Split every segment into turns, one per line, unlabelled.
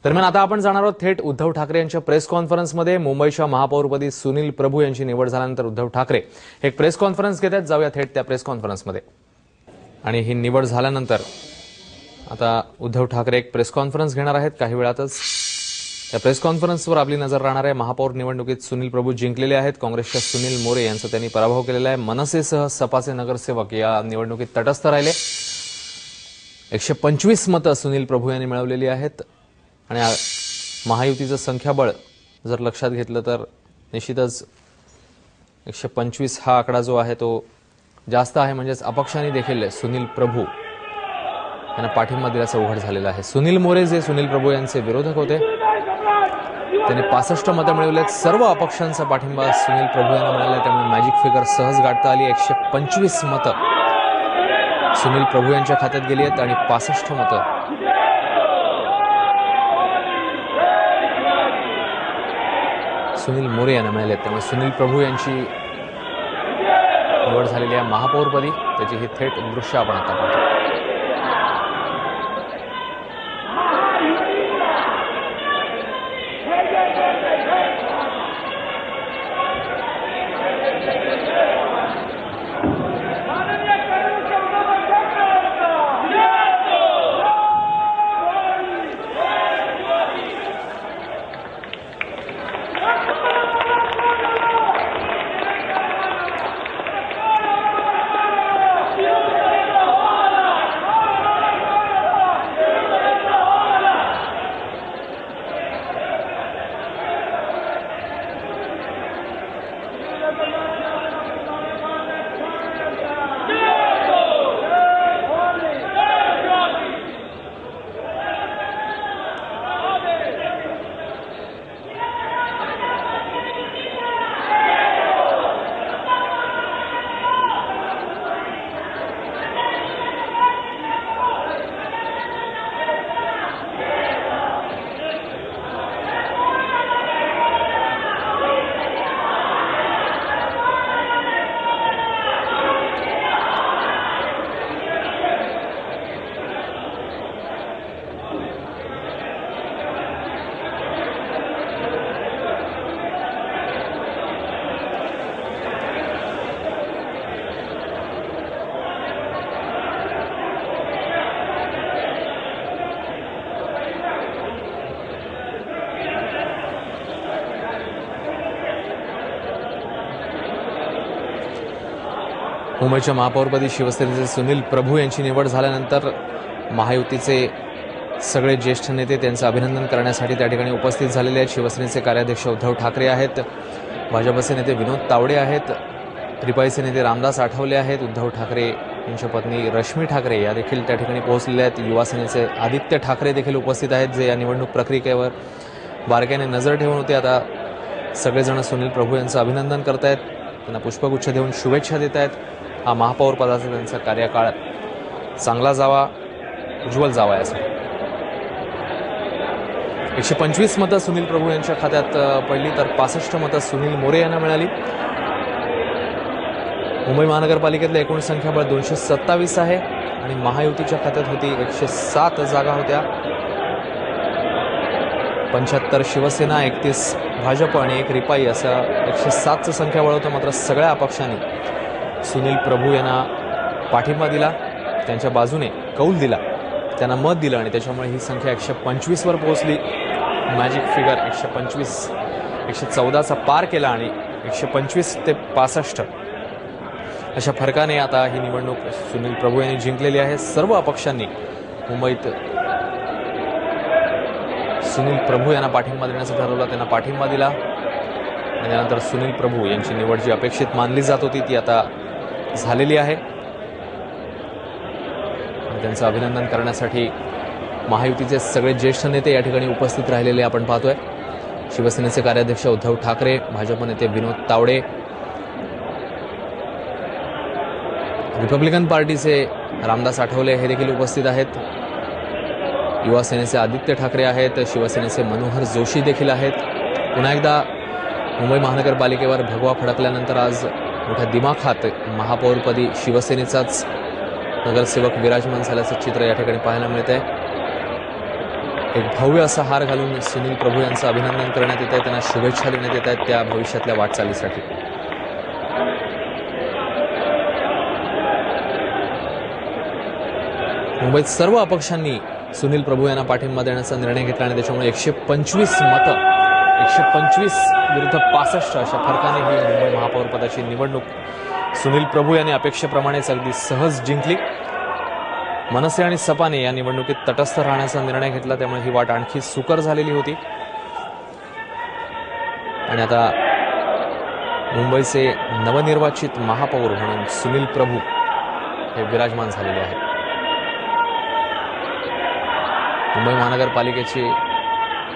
दरम्यान आता आपण जाणार आहोत थेट उद्धव ठाकरे यांच्या प्रेस कॉन्फरन्समध्ये। मुंबईच्या महापौरपदी सुनील प्रभू यांची निवड झाल्यानंतर उद्धव ठाकरे एक प्रेस कॉन्फरन्स घेत आहेत। जाऊया थेट त्या प्रेस कॉन्फरन्समध्ये। आणि ही निवड झाल्यानंतर आता उद्धव ठाकरे एक प्रेस कॉन्फरन्स घेणार आहेत काही वेळातच। त्या प्रेस कॉन्फरन्सवर आपली नजर राहणार आहे। महापौर निवडणुकीत सुनील प्रभू जिंकलेले आहेत। काँग्रेसच्या सुनील मोरे यांचा त्यांनी पराभव केलेला आहे। मनसेसह सपाचे नगरसेवक या निवडणुकीत तटस्थ राहिले। 125 मतं सुनील प्रभू यांनी मिळवलेली आहेत। आणि महायुतीचं संख्याबळ जर लक्षात घेतलं तर निश्चितच 125 हा आकडा जो आहे तो जास्त आहे। म्हणजे अपक्षांनी देखील सुनील प्रभू यांना पाठिंबा दिल्याचं उघड झालेलं आहे। सुनील मोरे जे सुनील प्रभू यांचे विरोधक होते त्यांनी 65 मतं मिळवलेत। सर्व अपक्षांचा पाठिंबा सुनील प्रभू यांना मिळाला, त्यामुळे मॅजिक फिगर सहज गाठता आली। 125 मतं सुनील प्रभू यांच्या खात्यात गेली आहेत आणि 65 मतं सुनील मोरे यांना मिळाले। त्यामुळे सुनील प्रभू यांची निवड झालेली आहे महापौरपदी। त्याची ही थेट दृश्य आपण आता पाहतो। मुंबईच्या महापौरपदी शिवसेनेचे सुनील प्रभू यांची निवड झाल्यानंतर महायुतीचे सगळे ज्येष्ठ नेते त्यांचं अभिनंदन करण्यासाठी त्या ठिकाणी उपस्थित झालेले आहेत। शिवसेनेचे कार्याध्यक्ष उद्धव ठाकरे आहेत, भाजपचे नेते विनोद तावडे आहेत, रिपाईचे नेते रामदास आठवले आहेत, उद्धव ठाकरे यांच्या पत्नी रश्मी ठाकरे या देखील त्या ठिकाणी पोहोचलेल्या आहेत। युवा सेनेचे आदित्य ठाकरे देखील उपस्थित आहेत जे या निवडणूक प्रक्रियेवर बारकाईने नजर ठेवून होते। आता सगळेजण सुनील प्रभू यांचं अभिनंदन करतायत, त्यांना पुष्पगुच्छ देऊन शुभेच्छा देत आहेत। हा महापौर पदाचा त्यांचा कार्यकाळ चांगला जावा, उज्ज्वल जावा यासाठी 125 मतं सुनील प्रभू यांच्या खात्यात पडली तर 65 मतं सुनील मोरे यांना मिळाली। मुंबई महानगरपालिकेतलं एकूण संख्याबळ 227 आहे आणि महायुतीच्या खात्यात होती 107 जागा होत्या। 75 शिवसेना, 31 भाजप आणि 1 रिपाई असं 107चं संख्याबळ होतं। मात्र सगळ्या अपक्षांनी सुनील प्रभू यांना पाठिंबा दिला, त्यांच्या बाजूने कौल दिला, त्यांना मत दिलं आणि त्याच्यामुळे ही संख्या 125 वर पोहोचली। मॅजिक फिगर 114चा पार केला आणि 125 ते 65 अशा फरकाने आता ही निवडणूक सुनील प्रभू यांनी जिंकलेली आहे। सर्व अपक्षांनी मुंबईत सुनील प्रभू यांना पाठिंबा देण्याचं ठरवलं, त्यांना पाठिंबा दिला आणि त्यानंतर सुनील प्रभू यांची निवड जी अपेक्षित मानली जात होती ती आता झालेली आहे। त्यांचं अभिनंदन करण्यासाठी महायुतीचे सगळे ज्येष्ठ नेते या ठिकाणी उपस्थित राहिलेले आपण पाहतोय। शिवसेनेचे कार्याध्यक्ष उद्धव ठाकरे, भाजप नेते विनोद तावडे, रिपब्लिकन पार्टीचे रामदास आठवले हे देखील उपस्थित आहेत। युवा सेनेचे आदित्य ठाकरे आहेत, शिवसेनेचे मनोहर जोशी देखील आहेत। पुन्हा एकदा मुंबई महानगरपालिकेवर भगवा फडकल्यानंतर आज मोठ्या दिमाखात महापौरपदी शिवसेनेचाच नगरसेवक विराजमान झाल्याचं चित्र या ठिकाणी पाहायला मिळत आहे। एक भव्य असा हार घालून सुनील प्रभू यांचं अभिनंदन करण्यात येत आहे, त्यांना शुभेच्छा देण्यात येत आहेत त्या भविष्यातल्या वाटचालीसाठी. मुंबईत सर्व अपक्षांनी सुनील प्रभू यांना पाठिंबा देण्याचा निर्णय घेतला आणि त्याच्यामुळे 125 मतं 125 विरुद्ध 65 अशा फरकाने ही मुंबई महापौर पदाची निवडणूक सुनील प्रभू यांनी अपेक्षेप्रमाणेच अगदी सहज जिंकली. मनसे आणि सपाने या निवडणुकीत तटस्थ राहण्याचा निर्णय घेतला, त्यामुळे ही वाट आणखी सुकर झालेली होती. आणि आता मुंबईचे नवनिर्वाचित महापौर म्हणून सुनील प्रभू हे विराजमान झालेले आहेत. मुंबई महानगरपालिकेचे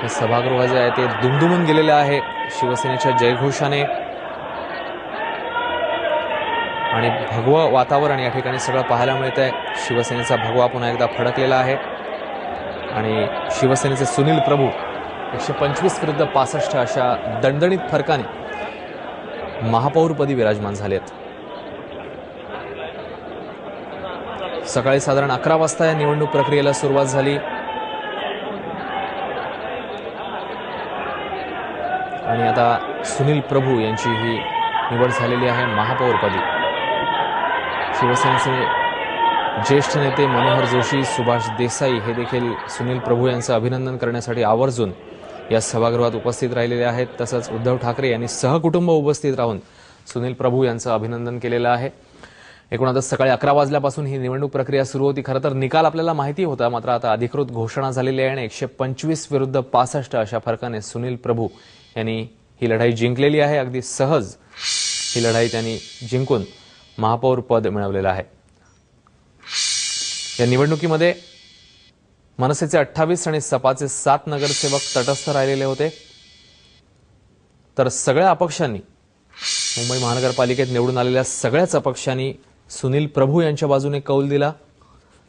हे सभागृह जे आहे ते दुमदुमून गेलेले आहे शिवसेनेच्या जयघोषाने आणि भगवं वातावरण या ठिकाणी सगळं पाहायला मिळत आहे. शिवसेनेचा भगवा पुन्हा एकदा फडकलेला आहे आणि शिवसेनेचे सुनील प्रभू 125 विरुद्ध 65 अशा दणदणीत फरकाने महापौरपदी विराजमान झालेत. सकाळी साधारण 11 वाजता या निवडणूक प्रक्रियेला सुरुवात झाली आणि आता सुनील प्रभू यांची ही निवड झालेली आहे महापौरपदी. शिवसेनेचे ज्येष्ठ नेते मनोहर जोशी, सुभाष देसाई हे देखील सुनील प्रभू यांचं अभिनंदन करण्यासाठी आवर्जून या सभागृहात उपस्थित राहिलेले आहेत. तसंच उद्धव ठाकरे यांनी सहकुटुंब उपस्थित राहून सुनील प्रभू यांचं अभिनंदन केलेलं आहे. एकूणच सकाळी 11 वाजल्यापासून ही निवडणूक प्रक्रिया सुरू होती. खरं तर निकाल आपल्याला माहिती होता, मात्र आता अधिकृत घोषणा झालेली आहे आणि 125 विरुद्ध 65 अशा फरकाने सुनील प्रभू यांनी ही लढाई जिंकलेली आहे. अगदी सहज ही लढाई त्यांनी जिंकून महापौर पद मिळवलेलं आहे. या निवडणुकीमध्ये मनसेचे 28 आणि सपाचे 7 नगरसेवक तटस्थ राहिलेले होते, तर सगळ्या अपक्षांनी मुंबई महानगरपालिकेत निवडून आलेल्या सगळ्याच अपक्षांनी सुनील प्रभू यांच्या बाजूने कौल दिला.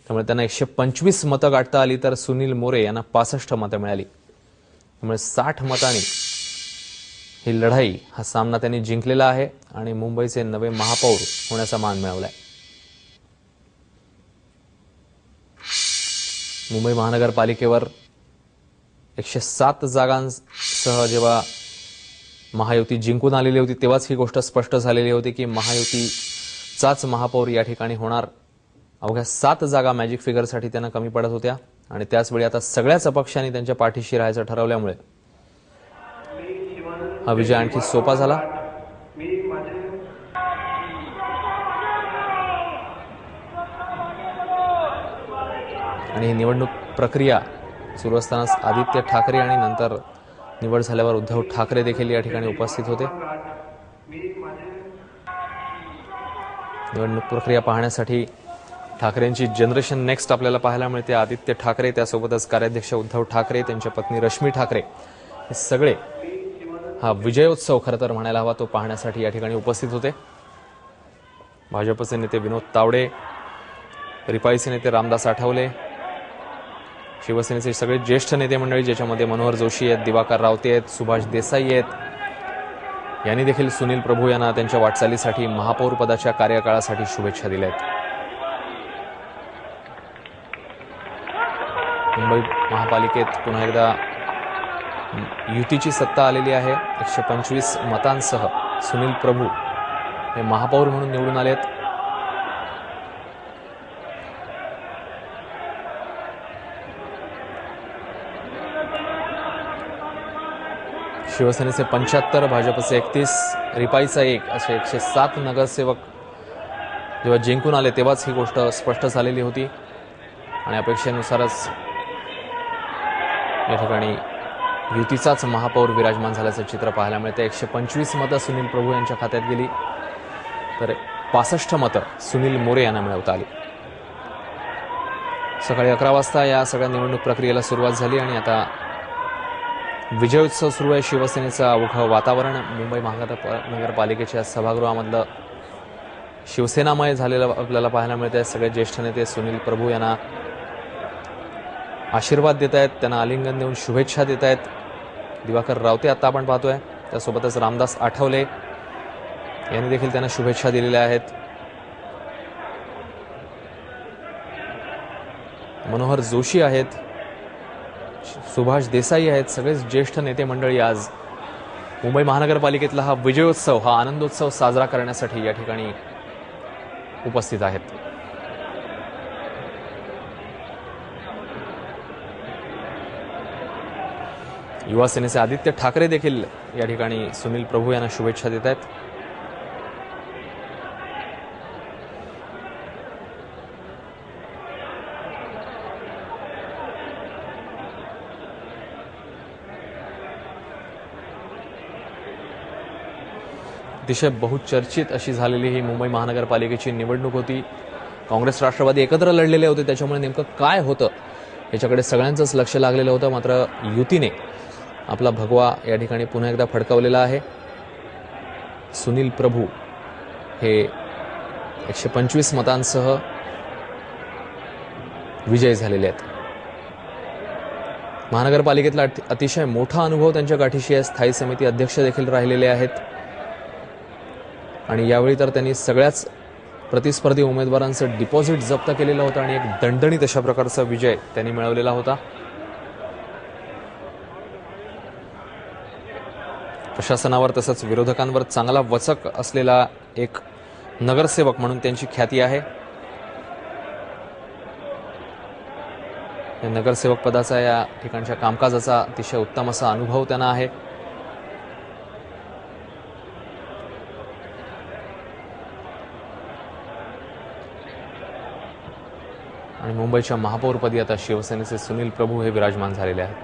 त्यामुळे त्यांना 125 मतं गाठता आली, तर सुनील मोरे यांना 65 मतं मिळाली. त्यामुळे 60 मतांनी ही लढाई, हा सामना त्यांनी जिंकलेला आहे आणि मुंबईचे नवे महापौर होण्याचा मान मिळवलाय. मुंबई महानगरपालिकेवर 107 जागांसह जेव्हा महायुती जिंकून आलेली होती, तेव्हाच ही गोष्ट स्पष्ट झालेली होती की महायुतीचाच महापौर या ठिकाणी होणार. अवघ्या 7 जागा मॅजिक फिगरसाठी त्यांना कमी पडत होत्या आणि त्याचवेळी आता सगळ्याच अपक्षांनी त्यांच्या पाठीशी राहायचं ठरवल्यामुळे हा विजय आणखी सोपा झाला. आणि ही निवडणूक प्रक्रिया सुरू असतानाच आदित्य ठाकरे आणि नंतर निवड झाल्यावर उद्धव ठाकरे देखील या ठिकाणी उपस्थित होते. निवडणूक प्रक्रिया पाहण्यासाठी ठाकरेंची जनरेशन नेक्स्ट आपल्याला पाहायला मिळते. आदित्य ठाकरे, त्यासोबतच कार्याध्यक्ष उद्धव ठाकरे, त्यांच्या पत्नी रश्मी ठाकरे हे सगळे हा विजयोत्सव खरं तर म्हणायला हवा तो पाहण्यासाठी या ठिकाणी उपस्थित होते. भाजपचे नेते विनोद तावडे, रिपाईचे नेते रामदास आठवले, शिवसेनेचे सगळे ज्येष्ठ नेते मंडळी ज्याच्यामध्ये मनोहर जोशी आहेत, दिवाकर रावते आहेत, सुभाष देसाई आहेत, यांनी देखील सुनील प्रभू यांना त्यांच्या वाटचालीसाठी महापौर पदाच्या कार्यकाळासाठी शुभेच्छा दिल्या आहेत. मुंबई महापालिकेत पुन्हा एकदा युतीची सत्ता आलेली आहे. 125 मतांसह सुनील प्रभू हे महापौर म्हणून निवडून आलेत. शिवसेनेचे 75, भाजपचे 31, रिपाईचा 1 असे 107 नगरसेवक जेव्हा जिंकून आले तेव्हाच ही गोष्ट स्पष्ट झालेली होती आणि अपेक्षेनुसारच या ठिकाणी युतीचाच महापौर विराजमान झाल्याचं चित्र पाहायला मिळते. 125 मतं सुनील प्रभू यांच्या खात्यात गेली, तर 65 मतं सुनील मोरे यांना मिळवता आली. सकाळी 11 वाजता या सगळ्या निवडणूक प्रक्रियेला सुरुवात झाली आणि आता विजयोत्सव सुरू आहे. शिवसेनेचं अवघं वातावरण मुंबई महानगरपालिकेच्या सभागृहामधलं शिवसेनामय झालेलं आपल्याला पाहायला मिळत आहे. सगळे ज्येष्ठ नेते सुनील प्रभू यांना आशीर्वाद देत आहेत, त्यांना आलिंगन देऊन शुभेच्छा देत आहेत. दिवाकर रावते आता आपण पाहतोय, त्यासोबतच रामदास आठवले यांनी देखील त्यांना शुभेच्छा दिलेल्या आहेत. मनोहर जोशी आहेत, सुभाष देसाई आहेत, सगळेच ज्येष्ठ नेते मंडळी आज मुंबई महानगरपालिकेतला हा विजयोत्सव, हा आनंदोत्सव साजरा करण्यासाठी या ठिकाणी उपस्थित आहेत. युवा सेनेचे आदित्य ठाकरे देखील या ठिकाणी सुनील प्रभू यांना शुभेच्छा देत आहेत. अतिशय बहुचर्चित अशी झालेली ही मुंबई महानगरपालिकेची निवडणूक होती. काँग्रेस राष्ट्रवादी एकत्र लढलेले होते, त्याच्यामुळे नेमकं काय होतं याच्याकडे सगळ्यांचंच लक्ष लागलेलं होतं. मात्र युतीने आपला भगवा या ठिकाणी पुन्हा एकदा फडकावलेला आहे. सुनील प्रभू हे 125 मतांसह विजयी झालेले आहेत. महानगरपालिकेतला अतिशय मोठा अनुभव त्यांच्या गाठीशी आहे. स्थायी समिती अध्यक्ष देखील राहिलेले आहेत आणि यावेळी तर त्यांनी सगळ्याच प्रतिस्पर्धी उमेदवारांचं डिपॉझिट जप्त केलेलं होतं आणि एक दणदणीत अशा प्रकारचा विजय त्यांनी मिळवलेला होता. प्रशासनावर तसंच विरोधकांवर चांगला वचक असलेला एक नगरसेवक म्हणून त्यांची ख्याती आहे. या नगरसेवक पदाचा, या ठिकाणच्या कामकाजाचा अतिशय उत्तम असा अनुभव त्यांना आहे. आणि मुंबईच्या महापौरपदी आता शिवसेनेचे सुनील प्रभू हे विराजमान झालेले आहेत.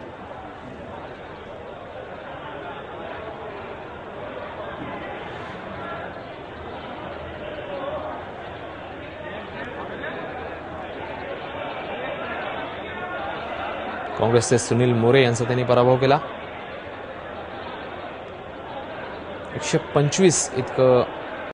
काँग्रेसचे सुनील मोरे यांचा त्यांनी पराभव केला. 125 इतकं